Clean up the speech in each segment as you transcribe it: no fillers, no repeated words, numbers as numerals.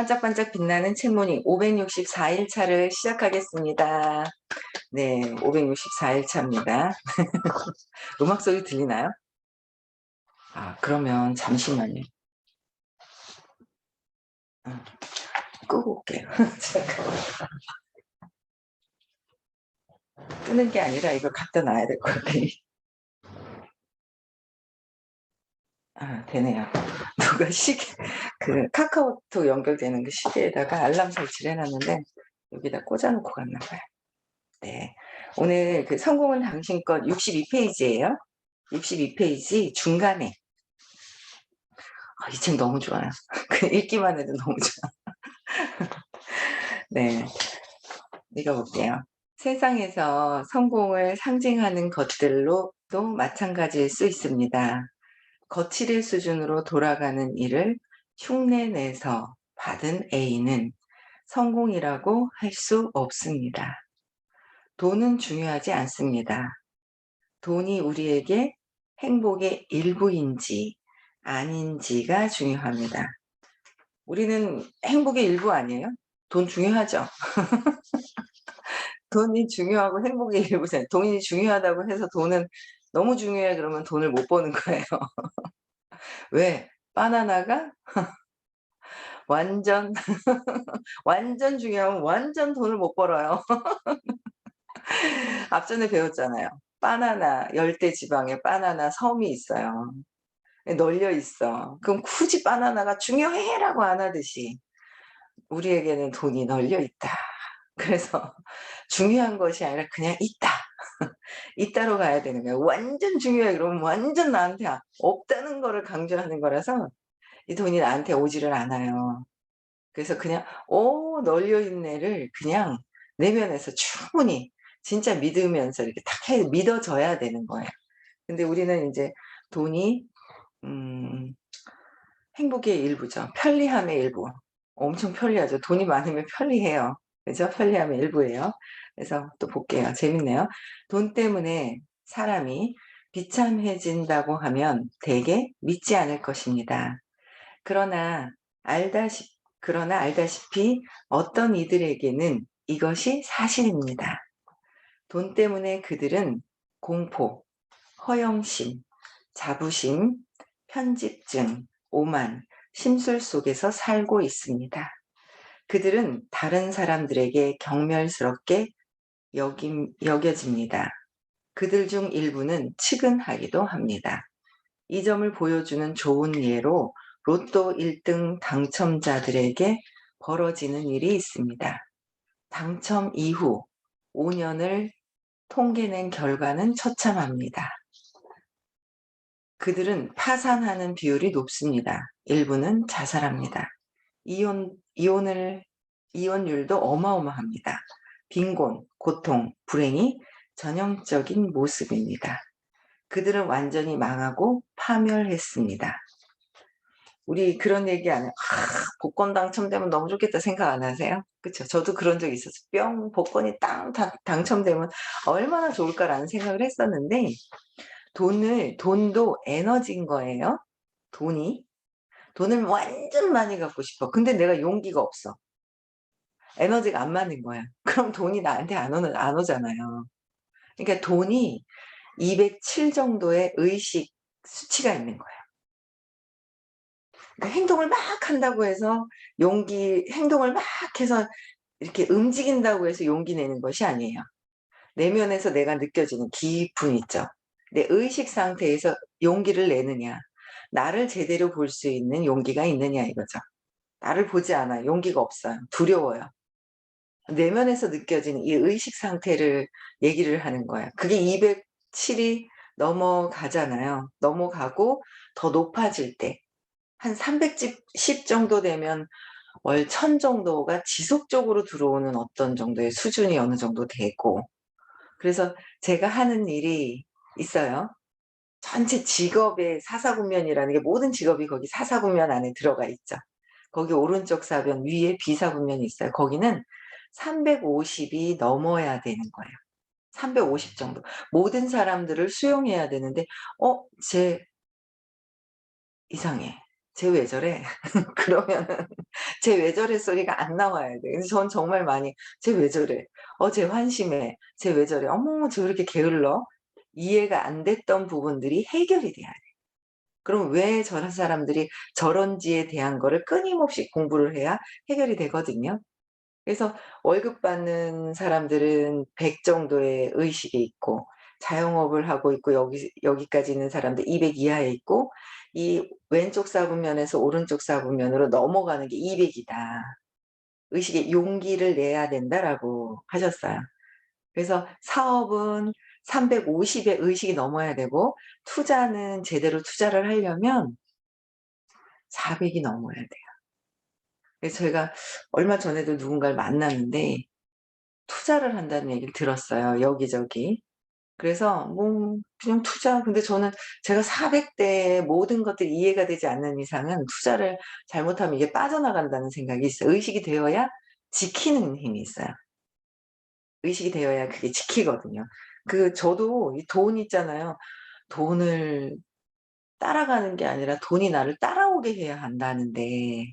반짝반짝 빛나는 책무늬 564일 차를 시작하겠습니다. 네, 564일 차입니다. 음악 소리 들리나요? 그러면 잠시만요. 끄고 올게요. 잠깐만. 끄는 게 아니라 이걸 갖다 놔야 될 것 같아요. 되네요. 누가 카카오톡 연결되는 그 시계에다가 알람 설치를 해놨는데 여기다 꽂아놓고 갔나 봐요. 네. 오늘 그 성공은 당신 것 62페이지예요. 62페이지 중간에 이 책 너무 좋아요. 읽기만 해도 너무 좋아. 네. 읽어볼게요. 세상에서 성공을 상징하는 것들로도 마찬가지일 수 있습니다. 거칠의 수준으로 돌아가는 일을 흉내내서 받은 A는 성공이라고 할 수 없습니다. 돈은 중요하지 않습니다. 돈이 우리에게 행복의 일부인지 아닌지가 중요합니다. 우리는 행복의 일부 아니에요? 돈 중요하죠. 돈이 중요하고 행복의 일부잖아요. 돈이 중요하다고 해서 돈은 너무 중요해 그러면 돈을 못 버는 거예요. 왜? 바나나가 완전 완전 중요하면 완전 돈을 못 벌어요. 앞전에 배웠잖아요. 바나나 열대 지방에 바나나 섬이 있어요. 널려 있어. 그럼 굳이 바나나가 중요해라고 안 하듯이 우리에게는 돈이 널려 있다. 그래서 중요한 것이 아니라 그냥 있다. 있다로 가야 되는 거예요. 완전 중요해 그러면 완전 나한테 없다는 거를 강조하는 거라서 이 돈이 나한테 오지를 않아요. 그래서 그냥 널려 있네를 그냥 내면에서 충분히 진짜 믿으면서 이렇게 딱 믿어져야 되는 거예요. 근데 우리는 이제 돈이 행복의 일부죠. 편리함의 일부. 엄청 편리하죠. 돈이 많으면 편리해요. 그죠? 편리함의 일부예요. 그래서 또 볼게요. 재밌네요. 돈 때문에 사람이 비참해진다고 하면 대개 믿지 않을 것입니다. 그러나 알다시피 어떤 이들에게는 이것이 사실입니다. 돈 때문에 그들은 공포, 허영심, 자부심, 편집증, 오만, 심술 속에서 살고 있습니다. 그들은 다른 사람들에게 경멸스럽게 여겨집니다. 그들 중 일부는 측은하기도 합니다. 이 점을 보여주는 좋은 예로 로또 1등 당첨자들에게 벌어지는 일이 있습니다. 당첨 이후 5년을 통계낸 결과는 처참합니다. 그들은 파산하는 비율이 높습니다. 일부는 자살합니다. 이혼율도 어마어마합니다. 빈곤, 고통, 불행이 전형적인 모습입니다. 그들은 완전히 망하고 파멸했습니다. 우리 그런 얘기 안 해요. 복권 당첨되면 너무 좋겠다 생각 안 하세요? 그쵸? 저도 그런 적 있었어요. 복권이 당첨되면 얼마나 좋을까라는 생각을 했었는데 돈도 에너지인 거예요. 돈을 완전 많이 갖고 싶어. 근데 내가 용기가 없어. 에너지가 안 맞는 거야. 그럼 돈이 나한테 안 오잖아요. 그러니까 돈이 207 정도의 의식 수치가 있는 거예요. 그러니까 행동을 막 한다고 해서 행동을 막 해서 이렇게 움직인다고 해서 용기 내는 것이 아니에요. 내면에서 내가 느껴지는 기분 있죠. 내 의식 상태에서 용기를 내느냐, 나를 제대로 볼 수 있는 용기가 있느냐 이거죠. 나를 보지 않아요. 용기가 없어요. 두려워요. 내면에서 느껴지는 이 의식 상태를 얘기를 하는 거예요. 그게 207이 넘어가잖아요. 넘어가고 더 높아질 때 한 310 정도 되면 월 1000 정도가 지속적으로 들어오는 어떤 정도의 수준이 어느 정도 되고, 그래서 제가 하는 일이 있어요. 전체 직업의 사사구면이라는 게 모든 직업이 거기 사사구면 안에 들어가 있죠. 거기 오른쪽 사변 위에 비사구면이 있어요. 거기는 350이 넘어야 되는 거예요. 350 정도. 모든 사람들을 수용해야 되는데 쟤 이상해. 쟤 왜 저래? 그러면은 쟤 왜 저래 소리가 안 나와야 돼. 그래서 전 정말 많이 "쟤 왜 저래? 쟤 한심해. 쟤 왜 저래? 어머 쟤 왜 이렇게 게을러?" 이해가 안 됐던 부분들이 해결이 돼야 돼. 그럼 왜 저런 사람들이 저런지에 대한 거를 끊임없이 공부를 해야 해결이 되거든요. 그래서 월급 받는 사람들은 100 정도의 의식이 있고, 자영업을 하고 있고 여기까지 있는 사람들 200 이하에 있고, 이 왼쪽 사분면에서 오른쪽 사분면으로 넘어가는 게 200 이다. 의식의 용기를 내야 된다라고 하셨어요. 그래서 사업은 350의 의식이 넘어야 되고, 투자는 제대로 투자를 하려면 400이 넘어야 돼요. 그래서 저희가 얼마 전에도 누군가를 만났는데 투자를 한다는 얘기를 들었어요, 여기저기. 그래서 뭐 그냥 투자, 근데 저는 제가 400대 모든 것들이 이해가 되지 않는 이상은 투자를 잘못하면 이게 빠져나간다는 생각이 있어요. 의식이 되어야 지키는 힘이 있어요. 의식이 되어야 그게 지키거든요. 저도 이 돈 있잖아요. 돈을 따라가는 게 아니라 돈이 나를 따라오게 해야 한다는데,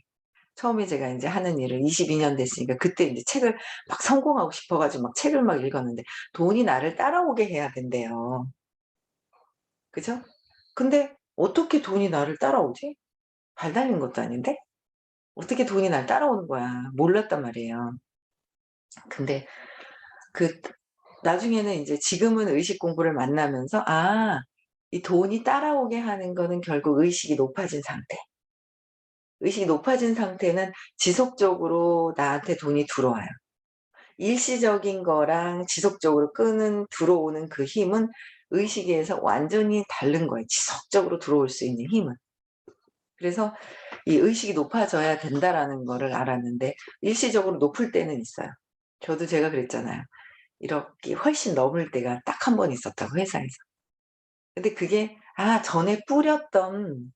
처음에 제가 인제 하는 일을 22년 됐으니까 그때 인제 책을 막 성공하고 싶어 가지고 막 책을 막 읽었는데, 돈이 나를 따라오게 해야 된대요. 그죠? 근데 어떻게 돈이 나를 따라오지? 발 달린 것도 아닌데? 어떻게 돈이 날 따라오는 거야. 몰랐단 말이에요. 근데 그 나중에는 인제 지금은 의식 공부를 만나면서 '아, 이 돈이 따라오게 하는 거는 결국 의식이 높아진 상태.' 의식이 높아진 상태는 지속적으로 나한테 돈이 들어와요. 일시적인 거랑 지속적으로 들어오는 그 힘은 의식에서 완전히 다른 거예요, 지속적으로 들어올 수 있는 힘은. 그래서 이 '의식이 높아져야 된다.'라는 거를 알았는데, 일시적으로 높을 때는 있어요. 제가 그랬잖아요. 이렇게 훨씬 넘을 때가 딱 한 번 있었다고, 회사에서. 근데 그게 전에 뿌렸던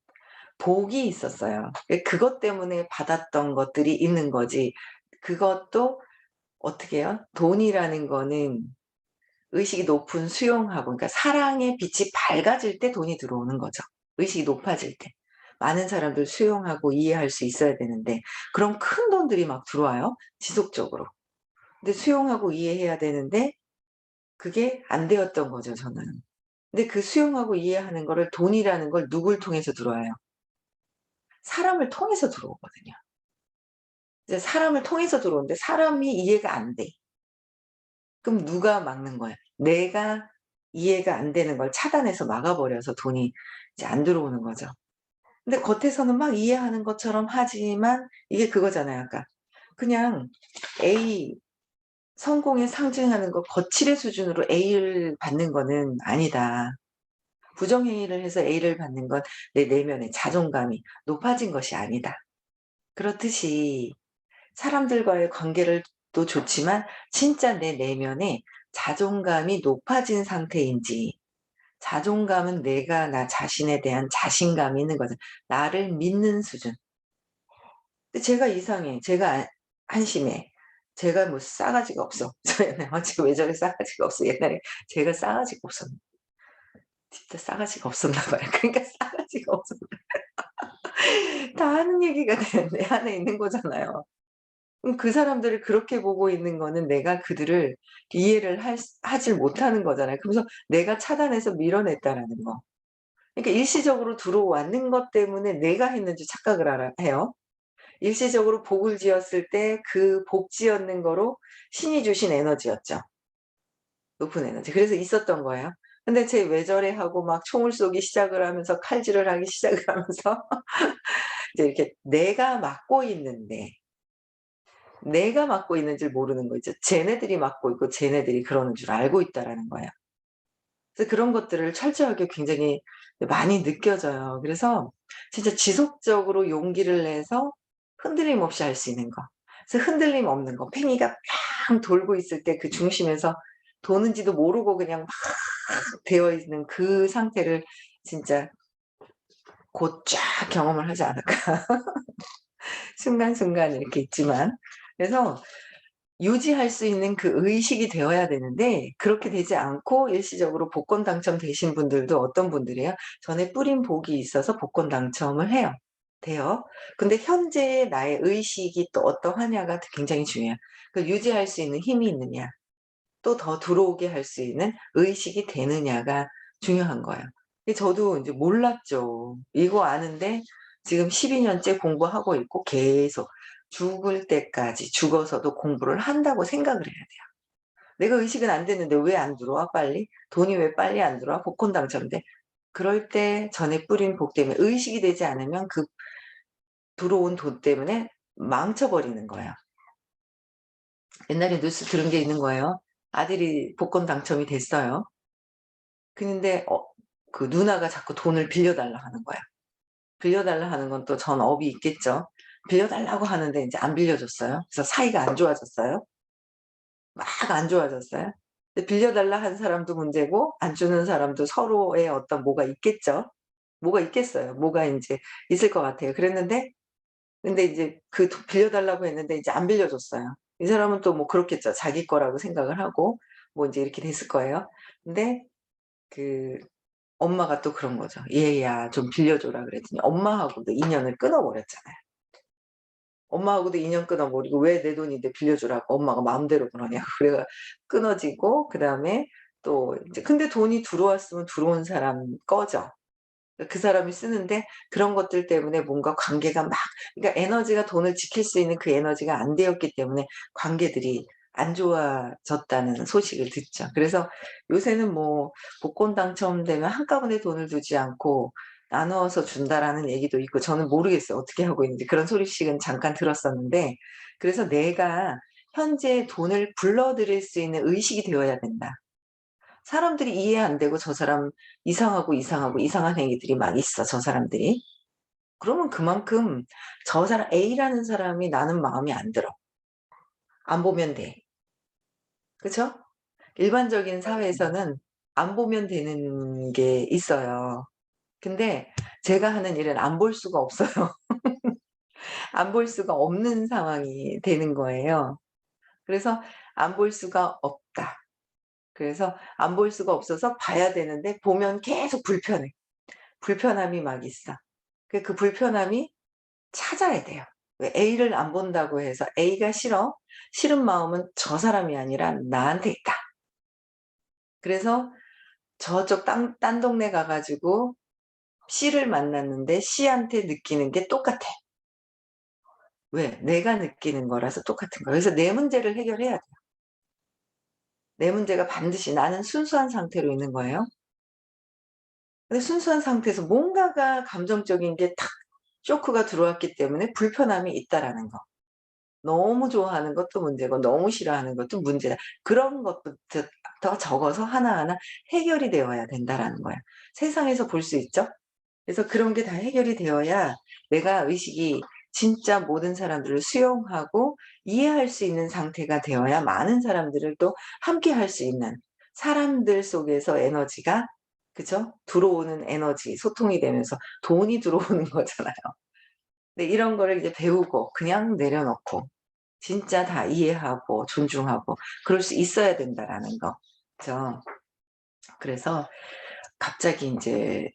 복이 있었어요. 그것 때문에 받았던 것들이 있는 거지. 그것도 어떻게 해요? 돈이라는 거는 의식이 높은 수용하고, 그러니까 사랑의 빛이 밝아질 때 돈이 들어오는 거죠, 의식이 높아질 때. 많은 사람들 수용하고 이해할 수 있어야 되는데, 그럼 큰 돈들이 막 들어와요, 지속적으로. 근데 수용하고 이해해야 되는데 그게 안 되었던 거죠, 저는. 근데 그 수용하고 이해하는 거를, 돈이라는 걸 누굴 통해서 들어와요? 사람을 통해서 들어오거든요. 이제 사람을 통해서 들어오는데 사람이 이해가 안 돼. 그럼 누가 막는 거야? 내가 이해가 안 되는 걸 차단해서 막아 버려서 돈이 이제 안 들어오는 거죠. 근데 겉에서는 막 이해하는 것처럼 하지만 이게 그거잖아요, 아까. 그냥 A, 성공에 상징하는 거 거칠의 수준으로 A를 받는 거는 아니다. 부정행위를 해서 A를 받는 건 내 내면의 자존감이 높아진 것이 아니다. 그렇듯이 사람들과의 관계를 도 좋지만 진짜 내 내면에 자존감이 높아진 상태인지, 자존감은 내가 나 자신에 대한 자신감이 있는 거죠. 나를 믿는 수준. 근데 제가 이상해. 제가 한심해. 제가 뭐 싸가지가 없어. 저 옛날에 쟤 왜 저래 싸가지가 없어. 옛날에 제가 싸가지가 없었나, 진짜 싸가지가 없었나 봐요. 그러니까 싸가지가 없었 다 하는 얘기가 내 안에 있는 거잖아요. 그 사람들을 그렇게 보고 있는 거는 내가 그들을 이해를 하질 못하는 거잖아요. 그러면서 내가 차단해서 밀어냈다라는 거. 그러니까 일시적으로 들어왔는 것 때문에 내가 했는 줄 착각을 해요. 일시적으로 복을 지었을 때 그 복 지었는 거로 신이 주신 에너지였죠, 높은 에너지. 그래서 있었던 거예요. 근데 쟤 왜 저래 하고 막 총을 쏘기 시작을 하면서 칼질을 하기 시작을 하면서 이제 이렇게 내가 맡고 있는 줄 모르는 거죠. 쟤네들이 맡고 있고 쟤네들이 그러는 줄 알고 있다라는 거예요. 그래서 그런 것들을 철저하게 굉장히 많이 느껴져요. 그래서 진짜 지속적으로 용기를 내서 흔들림 없이 할 수 있는 거. 그래서 흔들림 없는 거, 팽이가 팡 돌고 있을 때 그 중심에서 도는지도 모르고 그냥 막 되어 있는 그 상태를 진짜 곧 쫙 경험을 하지 않을까. 순간순간 이렇게 있지만. 그래서 유지할 수 있는 그 의식이 되어야 되는데, 그렇게 되지 않고 일시적으로 복권 당첨되신 분들도 어떤 분들이에요? 전에 뿌린 복이 있어서 복권 당첨을 해요. 돼요. 근데 현재의 나의 의식이 또 어떠하냐가 굉장히 중요해요. 그걸 유지할 수 있는 힘이 있느냐, 또 더 들어오게 할 수 있는 의식이 되느냐가 중요한 거예요. 근데 저도 인제 몰랐죠. 이거 아는데 지금 12 년째 공부하고 있고 계속 죽을 때까지 죽어서도 공부를 한다고 생각을 해야 돼요. 내가 의식은 안 됐는데 왜 안 들어와 빨리? 돈이 왜 빨리 안 들어와? 복권 당첨돼. 그럴 때 전에 뿌린 복 때문에 의식이 되지 않으면 그 들어온 돈 때문에 망쳐 버리는 거예요. 옛날에 뉴스 들은 게 있는 거예요. 아들이 복권 당첨이 됐어요. 근데 그 누나가 자꾸 돈을 빌려 달라 하는 거야. 빌려 달라 하는 건 또 전 업이 있겠죠. 빌려 달라고 하는데 인제 안 빌려 줬어요. 그래서 사이가 안 좋아졌어요. 막 안 좋아졌어요. 근데 빌려 달라 한 사람도 문제고 안 주는 사람도 서로의 어떤 뭐가 있겠죠. 뭐가 있겠어요. 뭐가 인제 있을 것 같아요. 그랬는데 근데 이제 그 도 빌려 달라고 했는데 이제 안 빌려 줬어요. 이 사람은 또 뭐 그렇겠죠. 자기 거라고 생각을 하고 뭐 인제 이렇게 됐을 거예요. 근데 그 엄마가 또 그런 거죠. "얘야 좀 빌려 줘라." 그랬더니 엄마하고도 인연을 끊어 버렸잖아요. 엄마하고도 인연 끊어 버리고 "왜 내 돈인데 빌려 주라고 엄마가 마음대로 그러냐." 그래 끊어지고 그다음에 또 이제 근데 돈이 들어왔으면 들어온 사람 거죠. 그 사람이 쓰는데 그런 것들 때문에 뭔가 관계가 막 그러니까 에너지가 돈을 지킬 수 있는 그 에너지가 안 되었기 때문에 관계들이 안 좋아졌다는 소식을 듣죠. 그래서 요새는 뭐 복권 당첨되면 한꺼번에 돈을 두지 않고 나누어서 준다라는 얘기도 있고 저는 모르겠어요. 어떻게 하고 있는지. 그런 소식은 잠깐 들었었는데 그래서 내가 현재 돈을 불러들일 수 있는 의식이 되어야 된다. 사람들이 이해 안 되고 '저 사람 이상하고, 이상하고 이상한 행위들이 막 있어, 저 사람들이.' 그러면 그만큼 저 사람 A라는 사람이 나는 마음에 안 들어. 안 보면 돼. 그죠? 일반적인 사회에서는 안 보면 되는 게 있어요. 근데 제가 하는 일은 안 볼 수가 없어요. 안 볼 수가 없는 상황이 되는 거예요. 그래서 '안 볼 수가 없다.' 그래서 안 볼 수가 없어서 봐야 되는데 보면 계속 불편해. 불편함이 막 있어. 그 불편함이 찾아야 돼요. 왜 A를 안 본다고 해서 A가 싫어? 싫은 마음은 저 사람이 아니라 나한테 있다. 그래서 저쪽 딴 동네 가 가지고 C를 만났는데 C한테 느끼는 게 똑같아. 왜? 내가 느끼는 거라서 똑같은 거야. 그래서 내 문제를 해결해야 돼요. 내 문제가 반드시 나는 순수한 상태로 있는 거예요. 근데 순수한 상태에서 뭔가가 감정적인 게 탁 쇼크가 들어왔기 때문에 불편함이 있다라는 거. 너무 좋아하는 것도 문제고 너무 싫어하는 것도 문제다. 그런 것부터 더 적어서 하나하나 해결이 되어야 된다라는 거야. 세상에서 볼 수 있죠? 그래서 그런 게 다 해결이 되어야 내가 의식이 진짜 모든 사람들을 수용하고 이해할 수 있는 상태가 되어야 많은 사람들을 또 함께 할 수 있는 사람들 속에서 에너지가 그죠? 들어오는 에너지 소통이 되면서 돈이 들어오는 거잖아요. 근데 이런 거를 이제 배우고 그냥 내려놓고 진짜 다 이해하고 존중하고 그럴 수 있어야 된다라는 거. 그죠? 그래서 갑자기 인제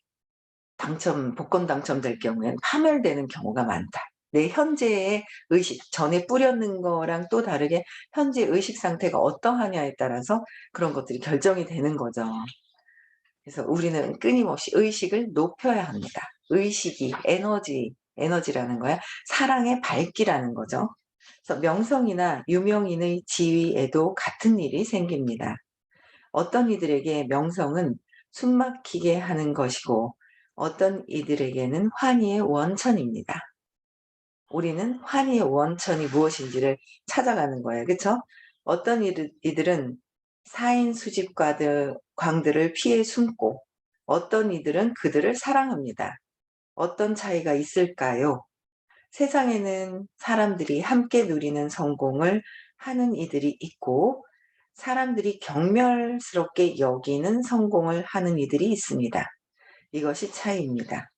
복권 당첨될 경우에는 파멸되는 경우가 많다. 내 현재의 의식, 전에 뿌렸는 거랑 또 다르게 현재 의식 상태가 어떠하냐에 따라서 그런 것들이 결정이 되는 거죠. 그래서 우리는 끊임없이 의식을 높여야 합니다. 의식이 에너지라는 거야. 사랑의 밝기라는 거죠. 그래서 명성이나 유명인의 지위에도 같은 일이 생깁니다. 어떤 이들에게 명성은 숨막히게 하는 것이고 어떤 이들에게는 환희의 원천입니다. 우리는 환희의 원천이 무엇인지를 찾아가는 거예요. 그쵸? 어떤 이들은 사인 수집가들 광들을 피해 숨고 어떤 이들은 그들을 사랑합니다. 어떤 차이가 있을까요? 세상에는 사람들이 함께 누리는 성공을 하는 이들이 있고 사람들이 경멸스럽게 여기는 성공을 하는 이들이 있습니다. 이것이 차이입니다.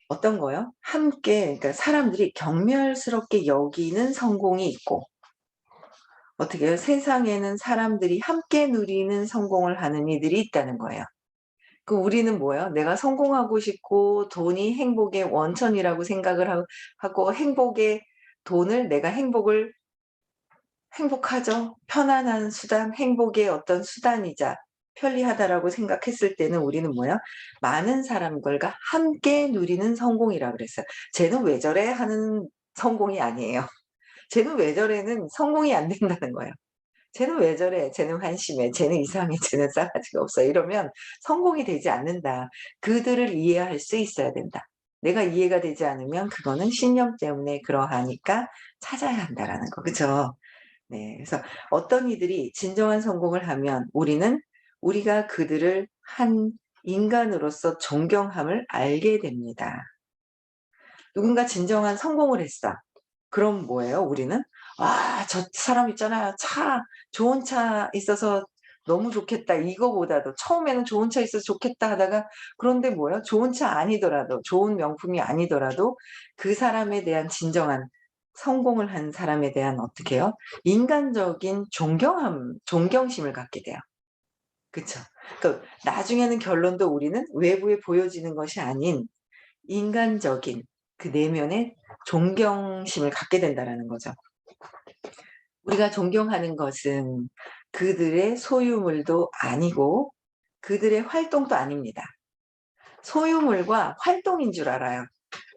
어떤 거요? 함께 그러니까 사람들이 경멸스럽게 여기는 성공이 있고 어떻게 해요? 세상에는 사람들이 함께 누리는 성공을 하는 이들이 있다는 거예요. 그 우리는 뭐예요? 내가 성공하고 싶고 돈이 행복의 원천이라고 생각을 하고 행복의 돈을 내가 행복하죠. 편안한 수단, 행복의 어떤 수단이자 편리하다라고 생각했을 때는 우리는 뭐야? 많은 사람들과 함께 누리는 성공이라 그랬어요. '쟤는 왜 저래?' 하는 성공이 아니에요. '쟤는 왜 저래?'는 성공이 안 된다는 거예요. '쟤는 왜 저래? 쟤는 한심해. 쟤는 이상해. 쟤는 싸가지가 없어.' 이러면 성공이 되지 않는다. 그들을 이해할 수 있어야 된다. 내가 이해가 되지 않으면 그거는 신념 때문에 그러하니까 찾아야 한다라는 거. 그죠? 네. 그래서 어떤 이들이 진정한 성공을 하면 우리는 우리가 그들을 한 인간으로서 존경함을 알게 됩니다. 누군가 진정한 성공을 했어. 그럼 뭐예요 우리는? '와 저 사람 있잖아요. 좋은 차 있어서 너무 좋겠다.' 이거보다도 처음에는 '좋은 차 있어서 좋겠다.' 하다가 그런데 뭐예요? 좋은 차 아니더라도 좋은 명품이 아니더라도 그 사람에 대한 진정한 성공을 한 사람에 대한 어떻게 해요? 인간적인 존경심을 갖게 돼요. 그쵸? 그 나중에는 결론도 우리는 외부에 보여지는 것이 아닌 인간적인 그 내면의 존경심을 갖게 된다라는 거죠. 우리가 존경하는 것은 그들의 소유물도 아니고 그들의 활동도 아닙니다. 소유물과 활동인 줄 알아요.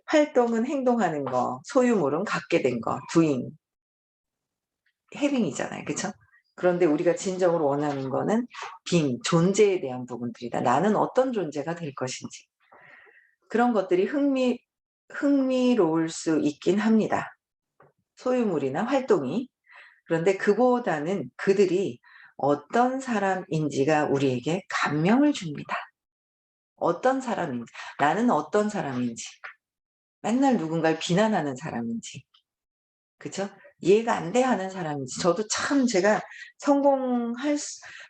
활동은 행동하는 거, 소유물은 갖게 된 거, doing, having이잖아요. 그쵸? 그런데 우리가 진정으로 원하는 거는 being, 존재에 대한 부분들이다. 나는 어떤 존재가 될 것인지. 그런 것들이 흥미로울 수 있긴 합니다. 소유물이나 활동이. 그런데 그보다는 그들이 어떤 사람인지가 우리에게 감명을 줍니다. 어떤 사람인지, 나는 어떤 사람인지, 맨날 누군가를 비난하는 사람인지, 그쵸? 이해가 안 돼 하는 사람인지. 저도 참 제가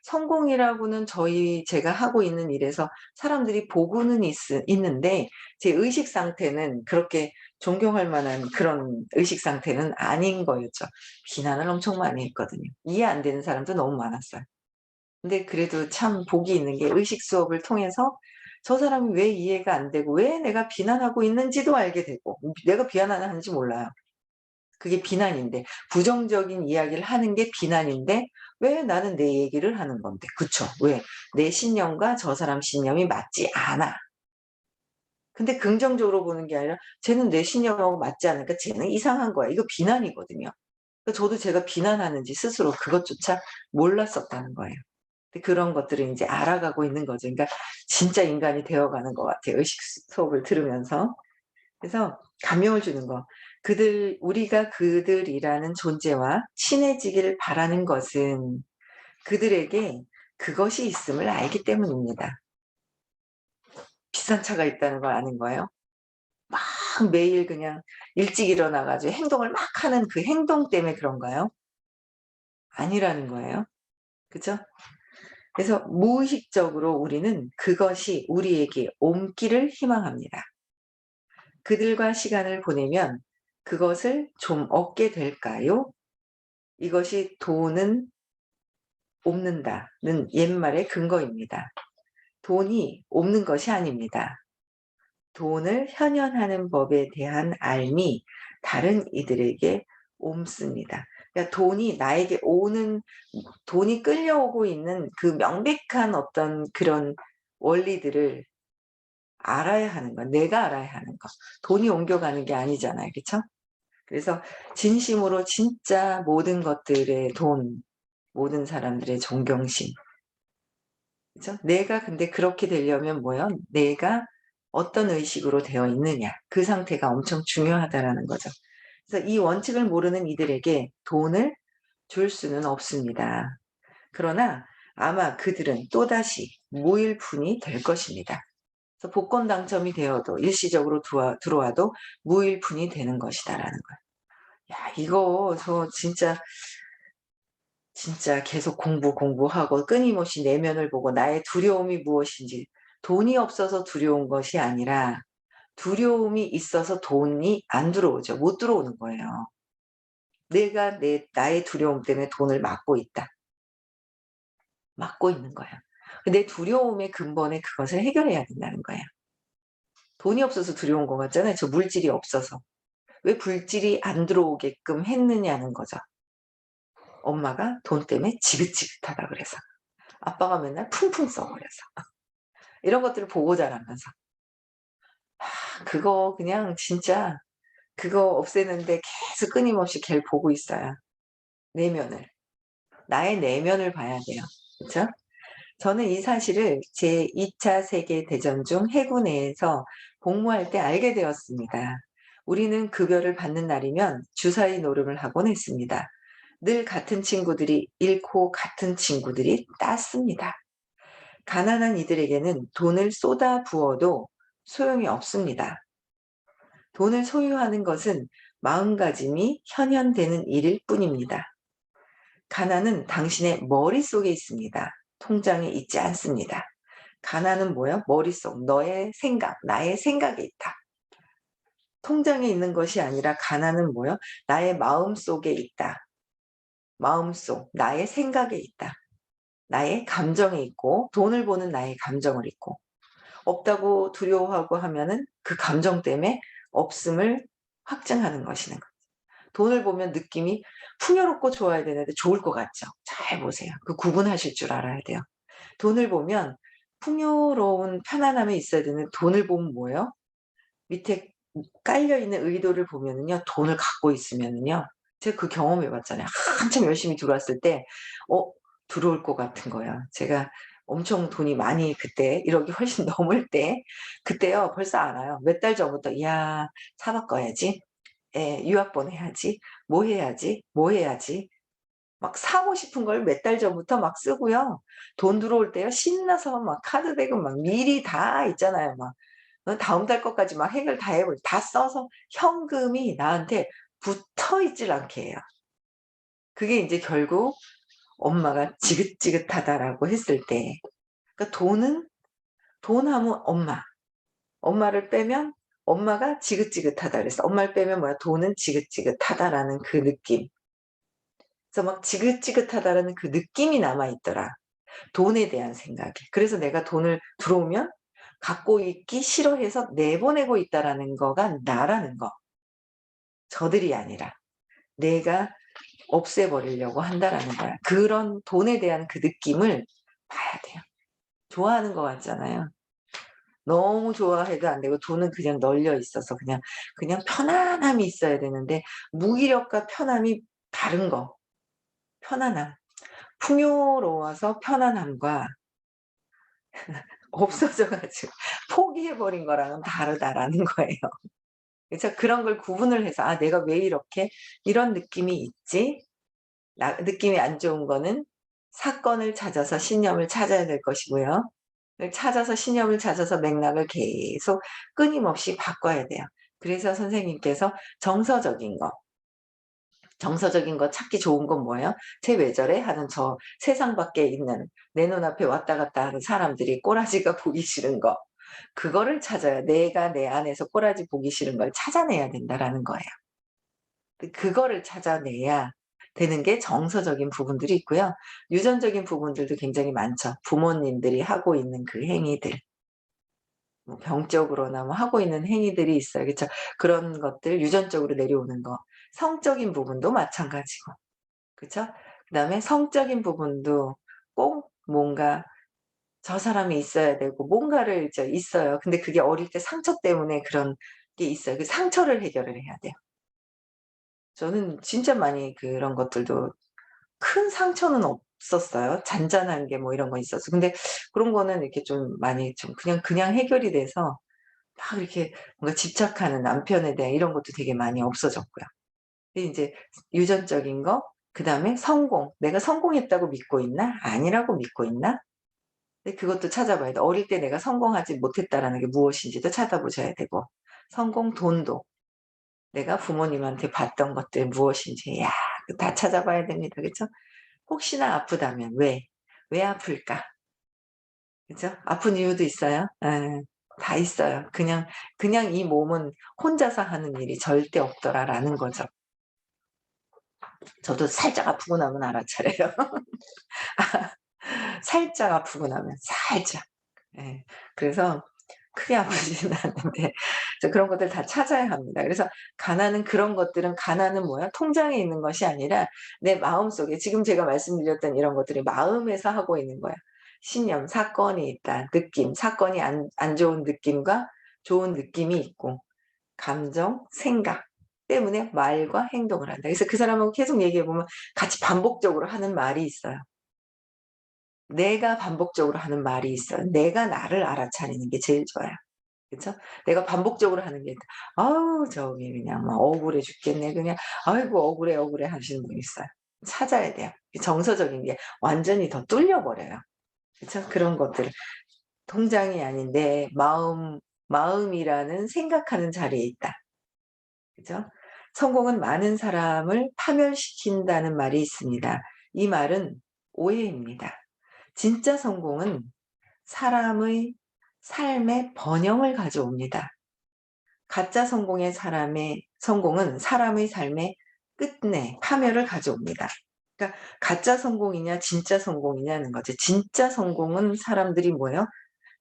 성공이라고는 제가 하고 있는 일에서 사람들이 보고는 있는데 제 의식 상태는 그렇게 존경할 만한 그런 의식 상태는 아닌 거였죠. 비난을 엄청 많이 했거든요. 이해 안 되는 사람도 너무 많았어요. 근데 그래도 참 복이 있는 게 의식 수업을 통해서 저 사람이 왜 이해가 안 되고 왜 내가 비난하고 있는지도 알게 되고 내가 비난하는지 몰라요. 그게 비난인데 부정적인 이야기를 하는 게 비난인데 왜 나는 내 얘기를 하는 건데. 그쵸. 왜? 내 신념과 저 사람 신념이 맞지 않아. 근데 긍정적으로 보는 게 아니라 쟤는 내 신념하고 맞지 않으니까 쟤는 이상한 거야. 이거 비난이거든요. 그러니까 저도 제가 비난하는지 스스로 그것조차 몰랐었다는 거예요. 근데 그런 것들을 인제 알아가고 있는 거죠. 그러니까 진짜 인간이 되어가는 것 같아요, 의식 수업을 들으면서. 그래서 감명을 주는 거. 우리가 그들이라는 존재와 친해지기를 바라는 것은 그들에게 그것이 있음을 알기 때문입니다. 비싼 차가 있다는 걸 아는 거예요. 막 매일 그냥 일찍 일어나 가지고 행동을 막 하는 그 행동 때문에 그런가요? 아니라는 거예요. 그죠? 그래서 무의식적으로 우리는 그것이 우리에게 옮기를 희망합니다. 그들과 시간을 보내면 그것을 좀 얻게 될까요? 이것이 돈은 옵는다는 옛말의 근거입니다. 돈이 옵는 것이 아닙니다. 돈을 현현하는 법에 대한 알미 다른 이들에게 옮습니다. 그러니까 돈이 끌려오고 있는 그 명백한 어떤 그런 원리들을 알아야 하는 거, 내가 알아야 하는 거. 돈이 옮겨가는 게 아니잖아요. 그쵸? 그래서 진심으로 진짜 모든 것들의 모든 사람들의 존경심. 그죠? 내가 근데 그렇게 되려면 뭐요? 내가 어떤 의식으로 되어 있느냐. 그 상태가 엄청 중요하다라는 거죠. 그래서 이 원칙을 모르는 이들에게 돈을 줄 수는 없습니다. 그러나 아마 그들은 또다시 무일푼이 될 것입니다. 그래서 복권 당첨이 되어도 일시적으로 들어와도 무일푼이 되는 것이다라는 거예요. 야 이거 저 진짜 계속 공부하고 끊임없이 내면을 보고 나의 두려움이 무엇인지 돈이 없어서 두려운 것이 아니라 두려움이 있어서 돈이 안 들어오죠. 못 들어오는 거예요. 내가 나의 두려움 때문에 돈을 막고 있다. 막고 있는 거예요. 내 두려움의 근본에 그것을 해결해야 된다는 거예요. 돈이 없어서 두려운 것 같잖아요. 저 물질이 없어서. 왜 물질이 안 들어오게끔 했느냐는 거죠. 엄마가 돈 때문에 지긋지긋하다 그래서. 아빠가 맨날 퉁퉁 써 버려서. 이런 것들을 보고 자라면서. 그거 그냥 진짜 그거 없애는데 계속 끊임없이 걔를 보고 있어요. 내면을. 나의 내면을 봐야 돼요. 그쵸? 저는 이 사실을 제 2차 세계대전 중 해군에서 복무할 때 알게 되었습니다. 우리는 급여를 받는 날이면 주사위 노름을 하곤 했습니다. 늘 같은 친구들이 잃고 같은 친구들이 땄습니다. 가난한 이들에게는 돈을 쏟아 부어도 소용이 없습니다. 돈을 소유하는 것은 마음가짐이 현현되는 일일 뿐입니다. 가난은 당신의 머릿속에 있습니다. 통장에 있지 않습니다. 가난은 뭐예요? 머릿속, 너의 생각, 나의 생각에 있다. 통장에 있는 것이 아니라 가난은 뭐예요? 나의 마음속에 있다. 마음속, 나의 생각에 있다. 나의 감정에 있고 돈을 보는 나의 감정을 있고 없다고 두려워하고 하면은 그 감정 때문에 없음을 확증하는 것이는 거죠. 돈을 보면 느낌이 풍요롭고 좋아야 되는데 좋을 것 같죠. 잘 보세요. 그 구분하실 줄 알아야 돼요. 돈을 보면 풍요로운 편안함이 있어야 되는 돈을 보면 뭐예요? 밑에 깔려 있는 의도를 보면은요. 돈을 갖고 있으면은요. 제가 그 경험해 봤잖아요. 한참 열심히 들어왔을 때 어 들어올 것 같은 거예요. 제가 엄청 돈이 많이 그때 1억이 훨씬 넘을 때 그때요 벌써 알아요. 몇 달 전부터 '이야 차 바꿔야지. 예 유학 보내야지. 뭐 해야지, 뭐 해야지.' 막 사고 싶은 걸 몇 달 전부터 막 쓰고요. 돈 들어올 때요 신나서 막 카드 대금 막 미리 다 있잖아요. 막 다음 달 것까지 막 해결 다 해 버리고 다 써서 현금이 나한테 붙어 있질 않게 해요. 그게 인제 결국 엄마가 "지긋지긋하다."라고 했을 때 그러니까 돈 하면 엄마, 엄마를 빼면 엄마가 지긋지긋하다 그랬어. 엄마를 빼면 뭐야? 돈은 지긋지긋하다라는 그 느낌. 그래서 막 지긋지긋하다라는 그 느낌이 남아 있더라. 돈에 대한 생각이. 그래서 내가 돈을 들어오면 갖고 있기 싫어해서 내보내고 있다라는 거가 나라는 거. 저들이 아니라 내가 없애버리려고 한다라는 거야. 그런 돈에 대한 그 느낌을 봐야 돼요. 좋아하는 것 같잖아요. 너무 좋아해도 안 되고 돈은 그냥 널려 있어서 그냥 편안함이 있어야 되는데 무기력과 편함이 다른 거. 편안함. 풍요로워서 편안함과 없어져 가지고 포기해 버린 거랑은 다르다라는 거예요. 그래서 그런 걸 구분을 해서 '아 내가 왜 이렇게 이런 느낌이 있지?' 느낌이 안 좋은 거는 사건을 찾아서 신념을 찾아야 될 것이고요. 찾아서 신념을 찾아서 맥락을 계속 끊임없이 바꿔야 돼요. 그래서 선생님께서 정서적인 거 찾기 좋은 건 뭐예요? '쟤 왜 저래?' 하는 저 세상 밖에 있는 내 눈앞에 왔다 갔다 하는 사람들이 꼬라지가 보기 싫은 거. 그거를 찾아야 내가 내 안에서 꼬라지 보기 싫은 걸 찾아내야 된다라는 거예요. 그거를 찾아내야 되는 게 정서적인 부분들이 있고요. 유전적인 부분들도 굉장히 많죠. 부모님들이 하고 있는 그 행위들. 뭐 병적으로나 뭐 하고 있는 행위들이 있어요. 그쵸? 그런 것들 유전적으로 내려오는 거. 성적인 부분도 마찬가지고. 그쵸? 그다음에 성적인 부분도 꼭 뭔가 저 사람이 있어야 되고 뭔가를 이제 있어요. 근데 그게 어릴 때 상처 때문에 그런 게 있어요. 그 상처를 해결을 해야 돼요. 저는 진짜 많이 그런 것들도 큰 상처는 없었어요. 잔잔한 게 뭐 이런 거 있었어. 근데 그런 거는 이렇게 좀 많이 좀 그냥 해결이 돼서 막 이렇게 뭔가 집착하는 남편에 대한 이런 것도 되게 많이 없어졌고요. 근데 인제 유전적인 거 그다음에 성공. '내가 성공했다고 믿고 있나? 아니라고 믿고 있나?' 근데 그것도 찾아봐야 돼. 어릴 때 내가 성공하지 못했다라는 게 무엇인지도 찾아보셔야 되고 성공 돈도 내가 부모님한테 받던 것들 무엇인지 야 그 다 찾아봐야 됩니다. 그쵸? 혹시나 아프다면 왜? 왜 아플까? 그죠? 아픈 이유도 있어요. 예. 다 있어요. 그냥 이 몸은 혼자서 하는 일이 절대 없더라라는 거죠. 저도 살짝 아프고 나면 알아차려요. 살짝 아프고 나면 살짝. 예. 그래서 크게 아프지는 않는데 그런 것들 다 찾아야 합니다. 그래서 가난은 그런 것들은 가난은 뭐야? 통장에 있는 것이 아니라 내 마음속에 지금 제가 말씀드렸던 이런 것들이 마음에서 하고 있는 거야. 신념, 사건이 있다. 느낌, 사건이 안 좋은 느낌과 좋은 느낌이 있고 감정, 생각 때문에 말과 행동을 한다. 그래서 그 사람하고 계속 얘기해 보면 같이 반복적으로 하는 말이 있어요. 내가 반복적으로 하는 말이 있어요. 내가 나를 알아차리는 게 제일 좋아요. 그쵸? 내가 반복적으로 하는 게 "아우 저기 그냥 막 억울해 죽겠네. 그냥 아이고 억울해, 억울해." 하시는 분 있어요. 찾아야 돼요. 정서적인 게 완전히 더 뚫려 버려요. 그쵸? 그런 것들을 통장이 아닌 내 마음이라는 생각하는 자리에 있다. 그죠? 성공은 많은 사람을 파멸시킨다는 말이 있습니다. 이 말은 오해입니다. 진짜 성공은 사람의 삶의 번영을 가져옵니다. 가짜 사람의 성공은 사람의 삶의 끝내 파멸을 가져옵니다. 그러니까 가짜 성공이냐 진짜 성공이냐는 거죠. 진짜 성공은 사람들이 뭐예요?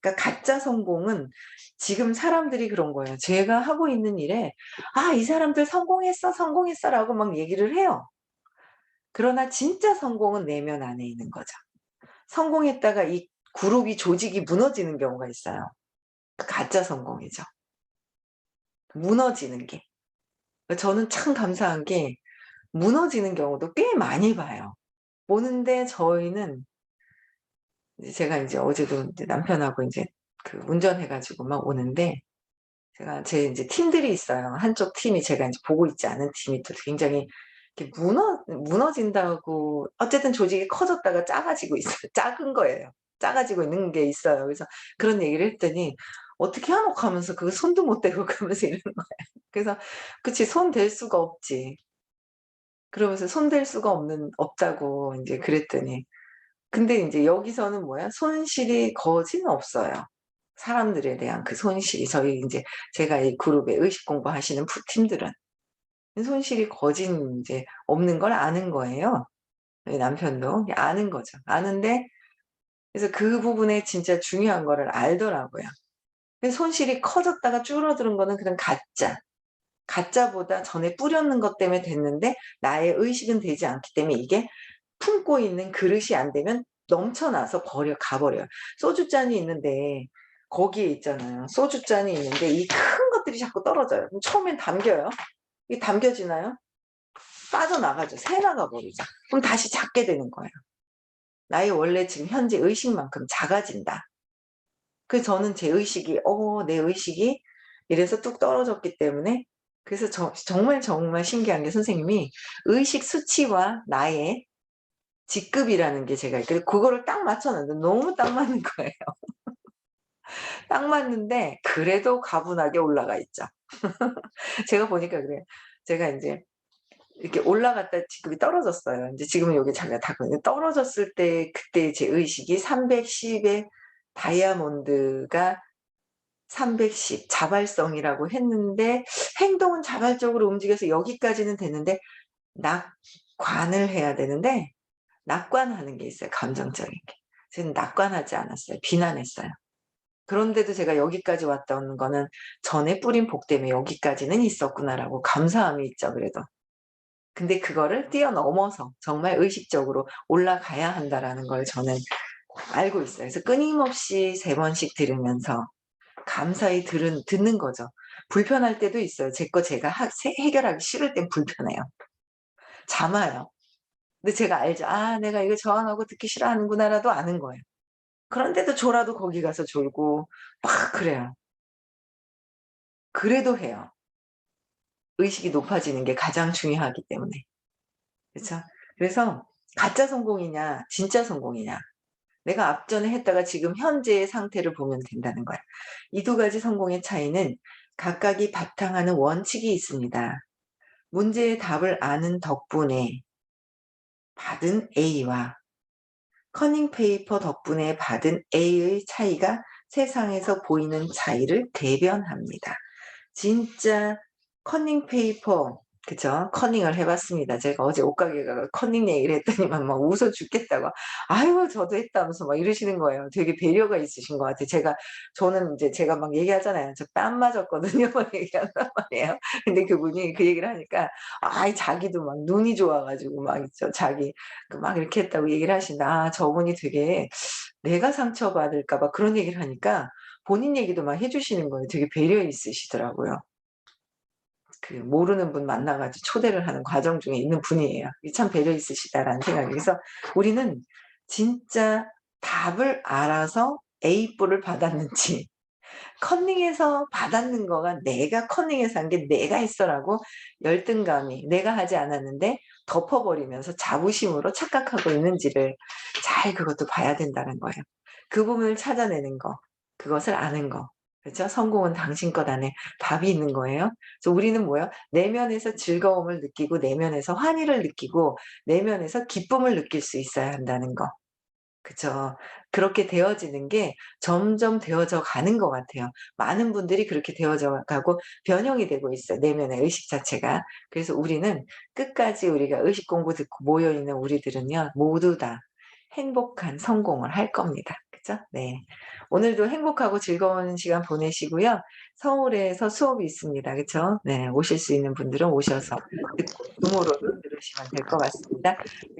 그러니까 가짜 성공은 지금 사람들이 그런 거예요. 제가 하고 있는 일에 "아 이 사람들 성공했어, 성공했어."라고 막 얘기를 해요. 그러나 진짜 성공은 내면 안에 있는 거죠. 성공했다가 이 그룹이 조직이 무너지는 경우가 있어요. 그 가짜 성공이죠. 무너지는 게. 저는 참 감사한 게 무너지는 경우도 꽤 많이 봐요. 보는데 저희는 이제 제가 인제 어제도 인제 남편하고 인제 그 운전해 가지고 막 오는데 제가 제 인제 팀들이 있어요. 한쪽 팀이 제가 인제 보고 있지 않은 팀이 또 굉장히 이렇게 무너진다고 어쨌든 조직이 커졌다가 작아지고 있어요. 작은 거예요. 작아지고 있는 게 있어요. 그래서 그런 얘기를 했더니 "어떻게 하노?" 하면서 그거 손도 못 대고 그러면서 이러는 거예요. 그래서 "그치. 손 댈 수가 없지." 그러면서 손 댈 수가 없다고 인제 그랬더니 근데 인제 여기서는 뭐야? 손실이 거진 없어요. 사람들에 대한 그 손실이 저희 인제 제가 이 그룹에 의식 공부하시는 팀들은 손실이 거진 인제 없는 걸 아는 거예요. 저희 남편도 아는 거죠. 아는데 그래서 그 부분에 진짜 중요한 거를 알더라고요. 근데 손실이 커졌다가 줄어드는 거는 그냥 가짜. 가짜보다 전에 뿌렸는 것 때문에 됐는데 나의 의식은 되지 않기 때문에 이게 품고 있는 그릇이 안 되면 넘쳐나서 가 버려요. 소주잔이 있는데 거기에 있잖아요. 소주잔이 있는데 이 큰 것들이 자꾸 떨어져요. 그럼 처음엔 담겨요. 이게 담겨지나요? 빠져나가죠. 새나가 버리죠. 그럼 다시 작게 되는 거예요. 나의 원래 지금 현재 의식만큼 작아진다. 그래서 저는 제 의식이 내 의식이 이래서 뚝 떨어졌기 때문에 그래서 정말 정말 신기한 게 선생님이 의식 수치와 나의 직급이라는 게 제가 그거를 딱 맞춰 놨는데 너무 딱 맞는 거예요. 딱 맞는데 그래도 가분하게 올라가 있죠. 제가 보니까 그래요. 제가 인제 이렇게 올라갔다 직급이 떨어졌어요. 인제 지금은 여기 자리가 다 떨어졌을 때 그때 제 의식이 310에 다이아몬드가 310 자발성이라고 했는데 행동은 자발적으로 움직여서 여기까지는 됐는데 낙관을 해야 되는데 낙관하는 게 있어요, 감정적인 게. 저는 낙관하지 않았어요. 비난했어요. 그런데도 제가 여기까지 왔던 거는 '전에 뿌린 복 때문에 여기까지는 있었구나.'라고 감사함이 있죠 그래도. 근데 그거를 뛰어넘어서 정말 의식적으로 '올라가야 한다.'라는 걸 저는 알고 있어요. 그래서 끊임없이 3 번씩 들으면서 감사히 듣는 거죠. 불편할 때도 있어요. 제 거 제가 해결하기 싫을 땐 불편해요. 참아요. 근데 제가 알죠. '아 내가 이거 저항하고 듣기 싫어하는구나.'라도 아는 거예요. 그런데도 졸아도 거기 가서 졸고 막 그래요. 그래도 해요. 의식이 높아지는 게 가장 중요하기 때문에. 그쵸? 그래서 가짜 성공이냐 진짜 성공이냐 내가 앞전에 했다가 지금 현재의 상태를 보면 된다는 거야. 이 두 가지 성공의 차이는 각각이 바탕하는 원칙이 있습니다. 문제의 답을 아는 덕분에 받은 A와 커닝 페이퍼 덕분에 받은 A의 차이가 세상에서 보이는 차이를 대변합니다. 진짜 커닝 페이퍼 그죠? 커닝을 해 봤습니다. 제가 어제 옷가게 가서 커닝 얘기를 했더니만 막 웃어 죽겠다고 "아유 저도 했다."면서 막 이러시는 거예요. 되게 배려가 있으신 것 같아요. 저는 인제 제가 막 얘기하잖아요. "저 뺨 맞았거든요." 막 얘기한단 말이에요. 근데 그분이 그 얘기를 하니까 아이 자기도 막 눈이 좋아 가지고 막 있죠. 자기 막 이렇게 했다고 얘기를 하신다. 아 저분이 되게 내가 상처받을까 봐 그런 얘기를 하니까 본인 얘기도 막 해 주시는 거예요. 되게 배려 있으시더라고요. 그 모르는 분 만나 가지고 초대를 하는 과정 중에 있는 분이에요. 이 참 배려 있으시다라는 생각이. 그래서 우리는 진짜 답을 알아서 A뿔을 받았는지 컨닝해서 받았는 거가 '내가 커닝해서 한 게 내가 했어.'라고 열등감이 내가 하지 않았는데 덮어 버리면서 자부심으로 착각하고 있는지를 잘 그것도 봐야 된다는 거예요. 그 부분을 찾아내는 거, 그것을 아는 거. 그렇죠? 성공은 당신 것 안에 답이 있는 거예요. 그래서 우리는 뭐예요? 내면에서 즐거움을 느끼고 내면에서 환희를 느끼고 내면에서 기쁨을 느낄 수 있어야 한다는 거. 그쵸. 그렇게 되어지는 게 점점 되어져 가는 것 같아요. 많은 분들이 그렇게 되어져 가고 변형이 되고 있어요, 내면의 의식 자체가. 그래서 우리는 끝까지 우리가 의식 공부 듣고 모여 있는 우리들은요, 모두 다 행복한 성공을 할 겁니다. 그죠? 네. 오늘도 행복하고 즐거운 시간 보내시고요. 서울에서 수업이 있습니다. 그쵸? 네. 오실 수 있는 분들은 오셔서 듣고 줌으로도 들으시면 될 것 같습니다.